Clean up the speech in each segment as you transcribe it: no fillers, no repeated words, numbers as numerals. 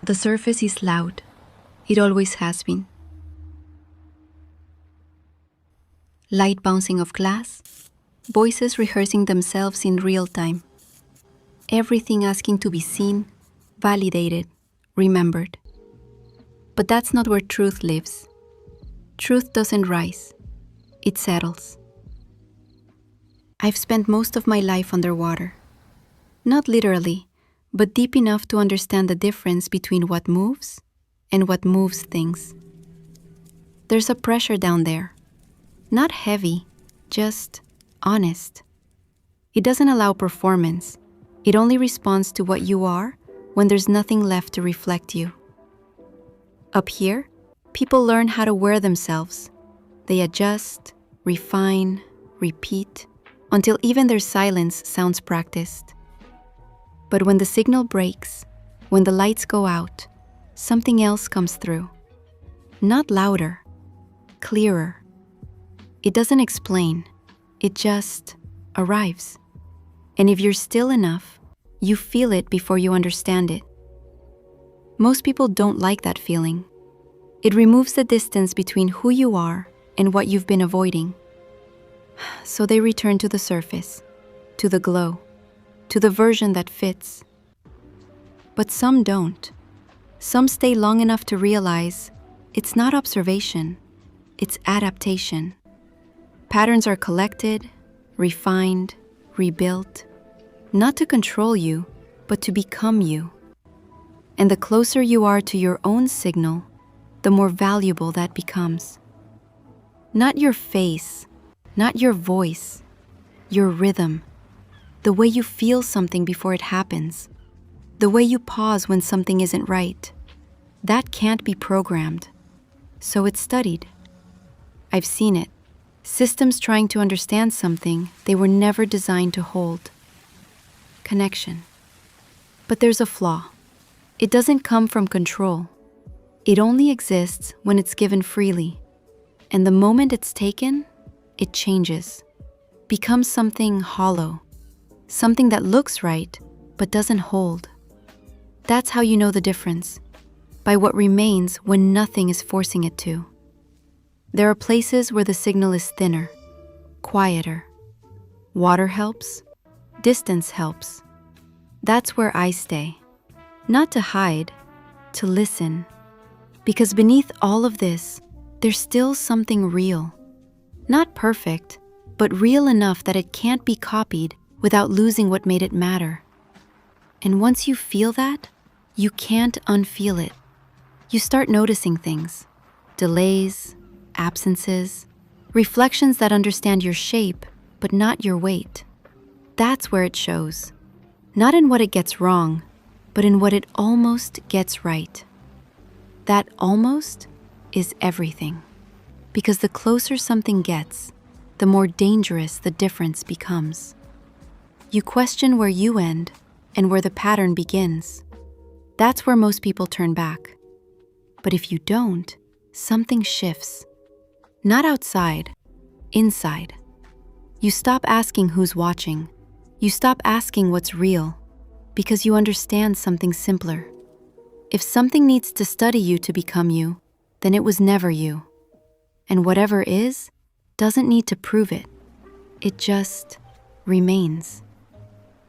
The surface is loud. It always has been. Light bouncing off glass, voices rehearsing themselves in real time. Everything asking to be seen, validated, remembered. But that's not where truth lives. Truth doesn't rise. It settles. I've spent most of my life underwater. Not literally, but deep enough to understand the difference between what moves and what moves things. There's a pressure down there. Not heavy, just honest. It doesn't allow performance. It only responds to what you are when there's nothing left to reflect you. Up here, people learn how to wear themselves. They adjust, refine, repeat, until even their silence sounds practiced. But when the signal breaks, when the lights go out, something else comes through. Not louder, clearer. It doesn't explain, it just arrives. And if you're still enough, you feel it before you understand it. Most people don't like that feeling. It removes the distance between who you are and what you've been avoiding. So they return to the surface, to the glow, to the version that fits. But some don't. Some stay long enough to realize it's not observation, it's adaptation. Patterns are collected, refined, rebuilt, not to control you, but to become you. And the closer you are to your own signal, the more valuable that becomes. Not your face, not your voice, your rhythm, the way you feel something before it happens, the way you pause when something isn't right. That can't be programmed. So it's studied. I've seen it. Systems trying to understand something they were never designed to hold. Connection. But there's a flaw. It doesn't come from control. It only exists when it's given freely. And the moment it's taken, it changes. Becomes something hollow. Something that looks right, but doesn't hold. That's how you know the difference. By what remains when nothing is forcing it to. There are places where the signal is thinner, quieter. Water helps, distance helps. That's where I stay. Not to hide, to listen. Because beneath all of this, there's still something real. Not perfect, but real enough that it can't be copied without losing what made it matter. And once you feel that, you can't unfeel it. You start noticing things, delays, absences, reflections that understand your shape, but not your weight. That's where it shows. Not in what it gets wrong, but in what it almost gets right. That almost is everything. Because the closer something gets, the more dangerous the difference becomes. You question where you end and where the pattern begins. That's where most people turn back. But if you don't, something shifts. Not outside, inside. You stop asking who's watching. You stop asking what's real, because you understand something simpler. If something needs to study you to become you, then it was never you. And whatever is, doesn't need to prove it. It just remains.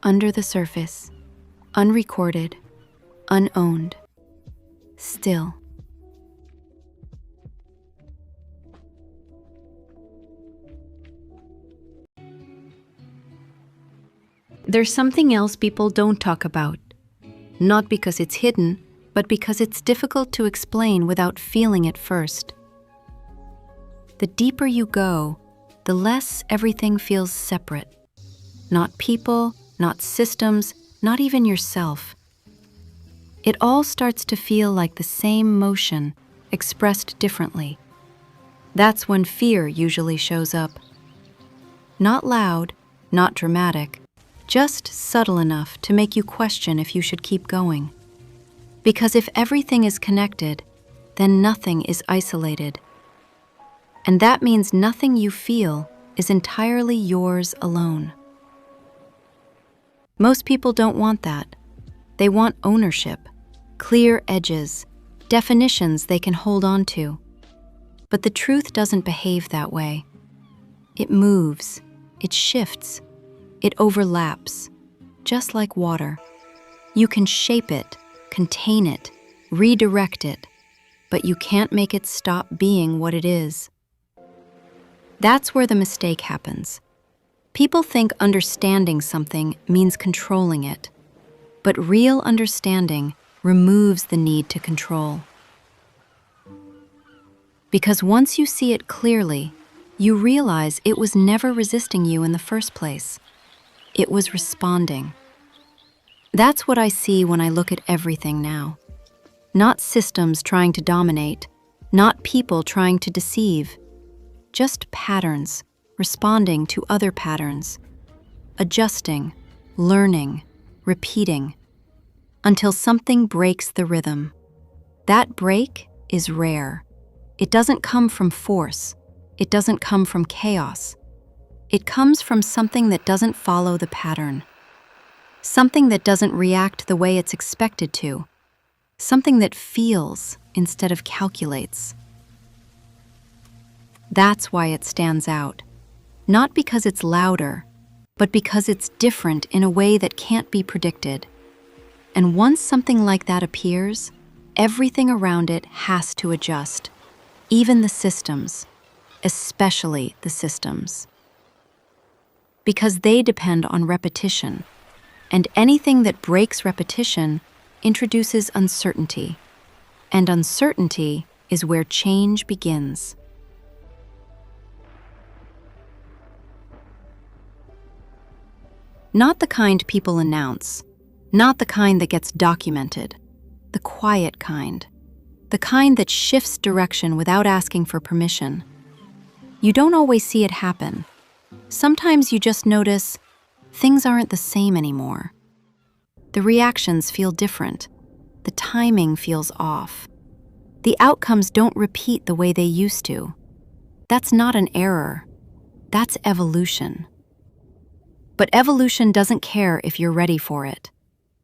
Under the surface, unrecorded, unowned, still. There's something else people don't talk about. Not because it's hidden, but because it's difficult to explain without feeling it first. The deeper you go, the less everything feels separate. Not people, not systems, not even yourself. It all starts to feel like the same motion, expressed differently. That's when fear usually shows up. Not loud, not dramatic, just subtle enough to make you question if you should keep going. Because if everything is connected, then nothing is isolated. And that means nothing you feel is entirely yours alone. Most people don't want that. They want ownership. clear edges, definitions they can hold on to. But the truth doesn't behave that way. It moves, it shifts, it overlaps, just like water. You can shape it, contain it, redirect it, but you can't make it stop being what it is. That's where the mistake happens. People think understanding something means controlling it, but real understanding removes the need to control. Because once you see it clearly, you realize it was never resisting you in the first place. It was responding. That's what I see when I look at everything now. Not systems trying to dominate, not people trying to deceive, just patterns responding to other patterns, adjusting, learning, repeating, until something breaks the rhythm. That break is rare. It doesn't come from force. It doesn't come from chaos. It comes from something that doesn't follow the pattern. Something that doesn't react the way it's expected to. Something that feels instead of calculates. That's why it stands out. Not because it's louder, but because it's different in a way that can't be predicted. And once something like that appears, everything around it has to adjust. Even the systems, especially the systems. Because they depend on repetition, and anything that breaks repetition introduces uncertainty, and uncertainty is where change begins. Not the kind people announce, not the kind that gets documented, the quiet kind, the kind that shifts direction without asking for permission. You don't always see it happen. Sometimes you just notice things aren't the same anymore. The reactions feel different. The timing feels off. The outcomes don't repeat the way they used to. That's not an error. That's evolution. But evolution doesn't care if you're ready for it.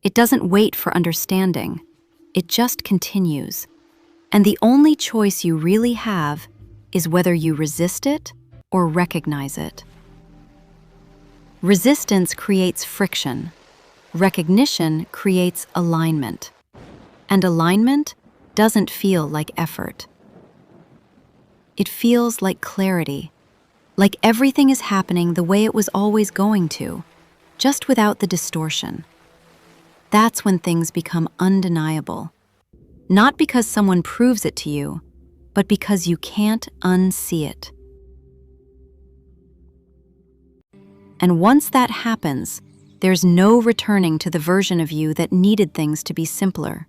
It doesn't wait for understanding. It just continues. And the only choice you really have is whether you resist it or recognize it. Resistance creates friction. Recognition creates alignment. And alignment doesn't feel like effort. It feels like clarity, like everything is happening the way it was always going to, just without the distortion. That's when things become undeniable. Not because someone proves it to you, but because you can't unsee it. And once that happens, there's no returning to the version of you that needed things to be simpler.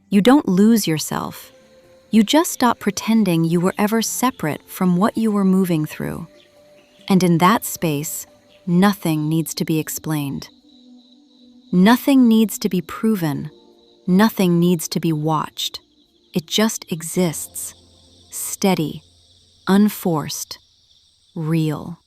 You don't lose yourself. You just stop pretending you were ever separate from what you were moving through. And in that space, nothing needs to be explained. Nothing needs to be proven. Nothing needs to be watched. It just exists, steady, unforced, real.